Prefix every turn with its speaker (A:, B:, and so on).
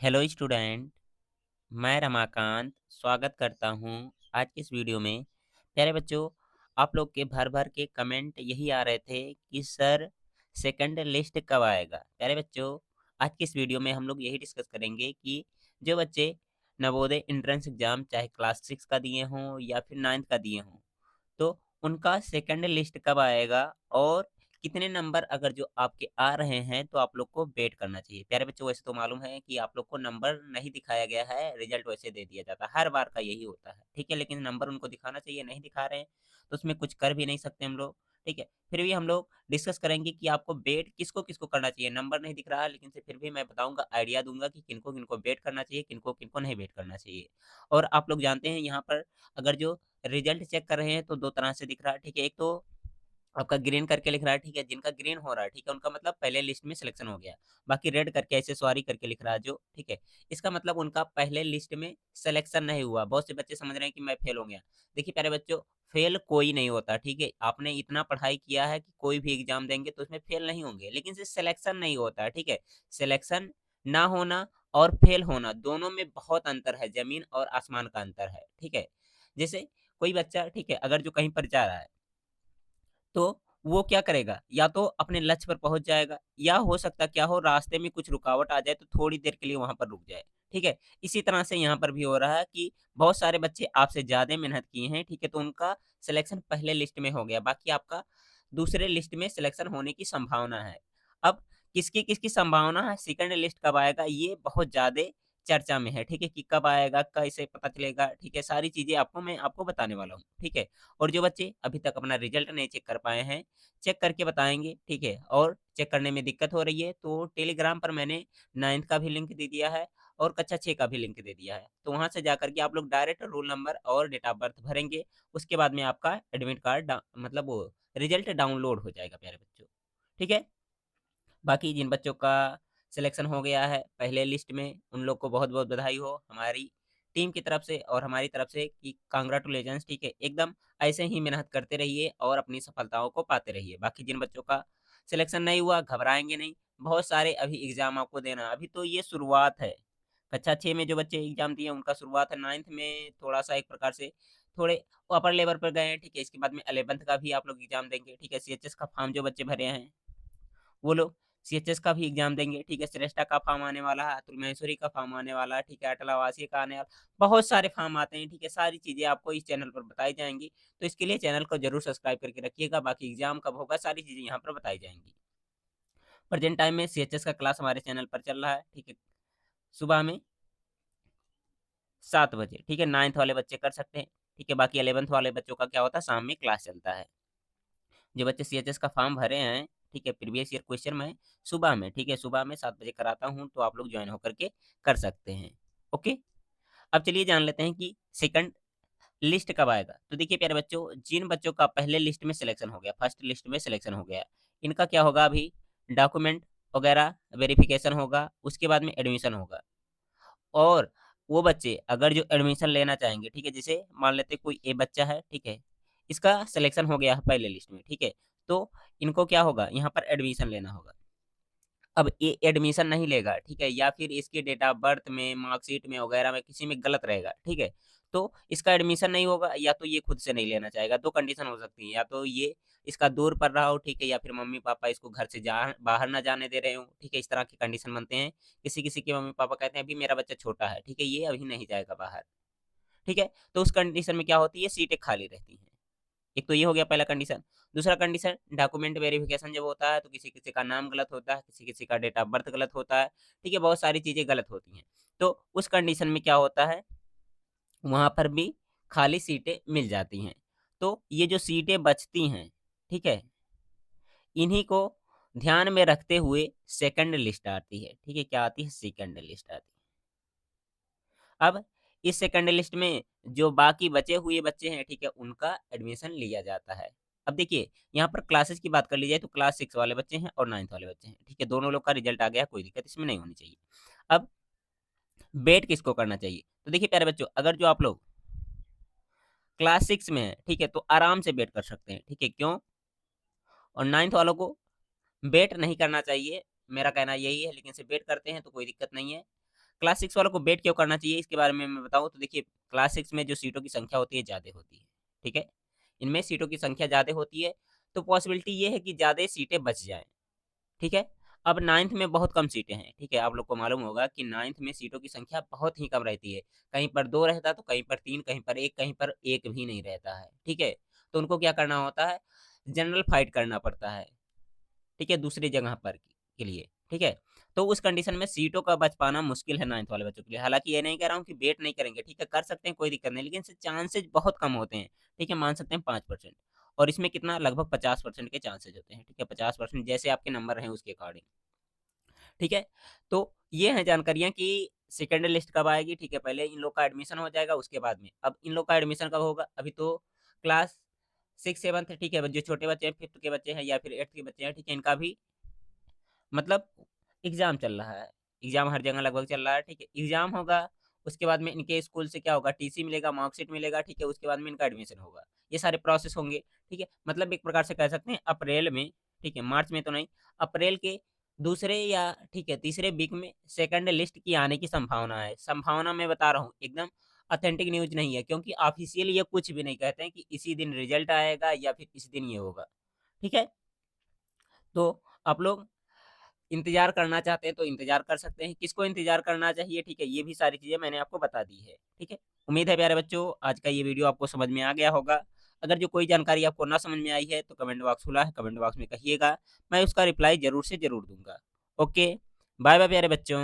A: Hello student. मैं रमाकांत स्वागत करता हूँ आज की इस वीडियो में। प्यारे बच्चों, आप लोग के भर भर के कमेंट यही आ रहे थे कि सर सेकंड लिस्ट कब आएगा। प्यारे बच्चों, आज की इस वीडियो में हम लोग यही डिस्कस करेंगे कि जो बच्चे नवोदय एंट्रेंस एग्जाम चाहे क्लास 6 का दिए हों या फिर 9th का दिए हों, तो उनका सेकंड लिस्ट कब आएगा और कितने नंबर अगर जो आपके आ रहे हैं तो आप लोग को वेट करना चाहिए। प्यारे बच्चों, वैसे तो मालूम है कि आप लोग को नंबर नहीं दिखाया गया है, रिजल्ट वैसे दे दिया जाता है, हर बार का यही होता है, ठीक है। लेकिन नंबर उनको दिखाना चाहिए, नहीं दिखा रहे हैं तो उसमें कुछ कर भी नहीं सकते हम लोग, ठीक है। फिर भी हम लोग डिस्कस करेंगे कि आपको वेट किसको किसको करना चाहिए। नंबर नहीं दिख रहा है लेकिन से फिर भी मैं बताऊंगा, आइडिया दूंगा कि किनको किनको वेट करना चाहिए, किनको किनको नहीं वेट करना चाहिए। और आप लोग जानते हैं यहाँ पर अगर जो रिजल्ट चेक कर रहे हैं तो 2 तरह से दिख रहा है, ठीक है। एक तो आपका ग्रीन करके लिख रहा है, ठीक है। जिनका ग्रीन हो रहा है, ठीक है, उनका मतलब पहले लिस्ट में सिलेक्शन हो गया। बाकी रेड करके ऐसे सॉरी करके लिख रहा है जो, ठीक है, इसका मतलब उनका पहले लिस्ट में सिलेक्शन नहीं हुआ। बहुत से बच्चे समझ रहे हैं कि मैं फेल हो गया। देखिए प्यारे बच्चों, फेल कोई नहीं होता, ठीक है। आपने इतना पढ़ाई किया है कि कोई भी एग्जाम देंगे तो उसमें फेल नहीं होंगे, लेकिन से सिलेक्शन नहीं होता है, ठीक है। सिलेक्शन ना होना और फेल होना दोनों में बहुत अंतर है, जमीन और आसमान का अंतर है, ठीक है। जैसे कोई बच्चा, ठीक है, अगर जो कहीं पर जा रहा है तो वो क्या करेगा, या तो अपने लक्ष्य पर पहुँच जाएगा या हो सकता क्या हो रास्ते में कुछ रुकावट आ जाए तो थोड़ी देर के लिए वहाँ पर रुक जाए, ठीक है। इसी तरह से यहाँ पर भी हो रहा है कि बहुत सारे बच्चे आपसे ज़्यादा मेहनत किए हैं, ठीक है, तो उनका सिलेक्शन पहले लिस्ट में हो गया, बाकी आपका दूसरे लिस्ट में सिलेक्शन होने की संभावना है। अब किसकी-किसकी संभावना है, सेकंड लिस्ट कब आएगा, ये बहुत ज़्यादा चर्चा में है, ठीक है, कि कब आएगा, कैसे पता चलेगा, ठीक है, सारी चीज़ें मैं आपको बताने वाला हूँ, ठीक है। और जो बच्चे अभी तक अपना रिजल्ट नहीं चेक कर पाए हैं, चेक करके बताएँगे, ठीक है, और चेक करने में दिक्कत हो रही है तो टेलीग्राम पर मैंने 9th का भी लिंक दे दिया है और कक्षा 6 का भी लिंक दे दिया है। तो वहाँ से जाकर के आप लोग डायरेक्ट रोल नंबर और डेट ऑफ बर्थ भरेंगे, उसके बाद में आपका एडमिट कार्ड मतलब वो रिजल्ट डाउनलोड हो जाएगा प्यारे बच्चों, ठीक है। बाकी जिन बच्चों का सिलेक्शन हो गया है पहले लिस्ट में, उन लोग को बहुत-बहुत बधाई हो हमारी टीम की तरफ से और हमारी तरफ से कि कांग्रेचुलेशंस, ठीक है। एकदम ऐसे ही मेहनत करते रहिए और अपनी सफलताओं को पाते रहिए। बाकी जिन बच्चों का सिलेक्शन नहीं हुआ, घबराएँगे नहीं, बहुत सारे अभी एग्ज़ाम आपको देना है, अभी तो ये शुरुआत है। कक्षा 6 में जो बच्चे एग्ज़ाम दिए उनका शुरुआत है, 9th में थोड़ा-सा एक प्रकार से थोड़े अपर लेवल पर गए हैं, ठीक है। इसके बाद में 11th का भी आप लोग एग्ज़ाम देंगे, ठीक है। सीएचएस का फॉर्म जो बच्चे भरे हैं वो लोग सीएचएस का भी एग्ज़ाम देंगे, ठीक है, श्रेष्ठा का फॉर्म आने वाला है, अतुल माहेश्वरी का फॉर्म आने वाला है, ठीक है, अटल आवासीय का आने वाला, बहुत सारे फॉर्म आते हैं, ठीक है, सारी चीज़ें आपको इस चैनल पर बताई जाएँगी, तो इसके लिए चैनल को ज़रूर सब्सक्राइब करके रखिएगा, बाकी एग्ज़ाम कब होगा सारी चीज़ें यहाँ पर बताई जाएँगी। प्रेज़ेंट टाइम में सीएचएस का क्लास हमारे चैनल पर चल रहा है, ठीक है, सुबह में 7 बजे, ठीक है, 9th वाले बच्चे कर सकते हैं, ठीक है, बाकी 11th वाले बच्चों का क्या होता है शाम में क्लास चलता है। जो बच्चे सीएचएस का फॉर्म भरे हैं, ठीक है, प्रीवियस ईयर क्वेश्चन मैं सुबह में, ठीक है, सुबह में 7 बजे कराता हूँ, तो आप लोग जॉइन होकर के कर सकते हैं। ओके? अब चलिए जान लेते हैं कि सेकंड लिस्ट कब आएगा। तो देखिए प्यारे बच्चों, जिन बच्चों का पहले लिस्ट में सिलेक्शन हो गया, फर्स्ट लिस्ट में सिलेक्शन हो गया, इनका क्या होगा अभी डॉक्यूमेंट वगैरह वेरिफिकेशन होगा, उसके बाद में एडमिशन होगा। और वो बच्चे अगर जो एडमिशन लेना चाहेंगे, ठीक है, जैसे मान लेते हैं कोई ए बच्चा है, ठीक है, इसका सिलेक्शन हो गया है पहले लिस्ट में, ठीक है, तो इनको क्या होगा यहाँ पर एडमिशन लेना होगा। अब ये एडमिशन नहीं लेगा, ठीक है, या फिर इसके डेट ऑफ बर्थ में, मार्कशीट में वगैरह में किसी में गलत रहेगा, ठीक है, तो इसका एडमिशन नहीं होगा या तो ये खुद से नहीं लेना चाहेगा। 2 कंडीशन हो सकती है, या तो ये इसका दूर पड़ रहा हो, ठीक है, या फिर मम्मी-पापा इसको घर से जा बाहर ना जाने दे रहे हों, ठीक है, इस तरह के कंडीशन बनते हैं। किसी-किसी के मम्मी-पापा कहते हैं अभी मेरा बच्चा छोटा है, ठीक है, ये अभी नहीं जाएगा बाहर, ठीक है, तो उस कंडीशन में क्या होती है सीटें खाली रहती हैं। एक तो ये हो गया पहला कंडीशन। दूसरा कंडीशन डॉक्यूमेंट वेरिफिकेशन जब होता है तो किसी-किसी का नाम गलत होता है, किसी-किसी का डेट ऑफ बर्थ गलत होता है, ठीक है? बहुत सारी चीज़ें गलत होती हैं। तो उस कंडीशन में क्या होता है, वहाँ पर भी खाली सीटें मिल जाती हैं। तो ये जो सीटें बचती हैं, ठीक है? इन्हीं को ध्यान में रखते हुए सेकंड लिस्ट आती है, ठीक है? क्या आती है? सेकंड लिस्ट आती है। अब इस सेकंड लिस्ट में जो बाकी बचे हुए बच्चे हैं, ठीक है, उनका एडमिशन लिया जाता है। अब देखिए, यहाँ पर क्लासेस की बात कर ली जाए तो क्लास 6 वाले बच्चे हैं और 9th वाले बच्चे हैं, ठीक है, दोनों लोग का रिजल्ट आ गया, कोई दिक्कत इसमें नहीं होनी चाहिए। अब बेट किसको करना चाहिए? तो देखिए प्यारे बच्चों, अगर जो आप लोग क्लास 6 में हैं, ठीक है, तो आराम से बेट कर सकते हैं, ठीक है, क्यों? और 9th वालों को बेट नहीं करना चाहिए, मेरा कहना यही है, लेकिन से बेट करते हैं तो कोई दिक्कत नहीं है। क्लास 6 वालों को वेट क्यों करना चाहिए इसके बारे में मैं बताऊँ तो देखिए, क्लास 6 में जो सीटों की संख्या होती है ज़्यादा होती है, ठीक है? इनमें सीटों की संख्या ज़्यादा होती है, तो पॉसिबिलिटी ये है कि ज़्यादा सीटें बच जाएँ, ठीक है? अब 9th में बहुत कम सीटें हैं, ठीक है? आप लोग को मालूम होगा कि 9th में सीटों की संख्या बहुत ही कम रहती है, कहीं पर 2 रहता है तो कहीं पर 3, कहीं पर 1 भी नहीं रहता है, ठीक है? तो उनको क्या करना होता है, जनरल फाइट करना पड़ता है। ठीक है, दूसरी जगह पर के लिए, ठीक है? तो उस कंडीशन में सीटों का बच पाना मुश्किल है 9th वाले बच्चों के लिए। हालाँकि ये नहीं कह रहा हूँ कि वेट नहीं करेंगे, ठीक है? कर सकते हैं, कोई दिक्कत नहीं, लेकिन इससे चांसेज़ बहुत कम होते हैं, ठीक है? मान सकते हैं 5% और इसमें कितना लगभग 50% के चांसेज़ होते हैं, ठीक है? 50% जैसे आपके नंबर हैं उसके अकॉर्डिंग, ठीक है? तो ये हैं जानकारियाँ कि सेकंड लिस्ट कब आएगी, ठीक है? पहले इन लोग का एडमिशन हो जाएगा उसके बाद में। अब इन लोग का एडमिशन कब होगा? अभी तो क्लास 6-7 ठीक है, जो छोटे बच्चे हैं 5th के बच्चे हैं या फिर 8th के बच्चे हैं, ठीक है? इनका भी मतलब एग्ज़ाम चल रहा है, एग्ज़ाम हर जगह लगभग चल रहा है, ठीक है? एग्ज़ाम होगा, उसके बाद में इनके स्कूल से क्या होगा टीसी मिलेगा, मार्कशीट मिलेगा, ठीक है? उसके बाद में इनका एडमिशन होगा। ये सारे प्रोसेस होंगे, ठीक है? मतलब एक प्रकार से कह सकते हैं अप्रैल में, ठीक है? मार्च में तो नहीं, अप्रैल के दूसरे या ठीक है, तीसरे वीक में सेकंड लिस्ट की आने की संभावना है। संभावना मैं बता रहा हूँ, एकदम ऑथेंटिक न्यूज़ नहीं है क्योंकि ऑफ़िशियल ये कुछ भी नहीं कहते हैं कि इसी दिन रिज़ल्ट आएगा या फिर इस दिन ये होगा, ठीक है? तो आप लोग इंतज़ार करना चाहते हैं तो इंतज़ार कर सकते हैं। किसको इंतज़ार करना चाहिए, ठीक है? ये भी सारी चीज़ें मैंने आपको बता दी है, ठीक है? उम्मीद है प्यारे बच्चों आज का ये वीडियो आपको समझ में आ गया होगा। अगर जो कोई जानकारी आपको ना समझ में आई है तो कमेंट बॉक्स खुला है, कमेंट बॉक्स में कहिएगा। मैं उसका रिप्लाई ज़रूर से ज़रूर दूँगा। ओके, बाय-बाय प्यारे बच्चों।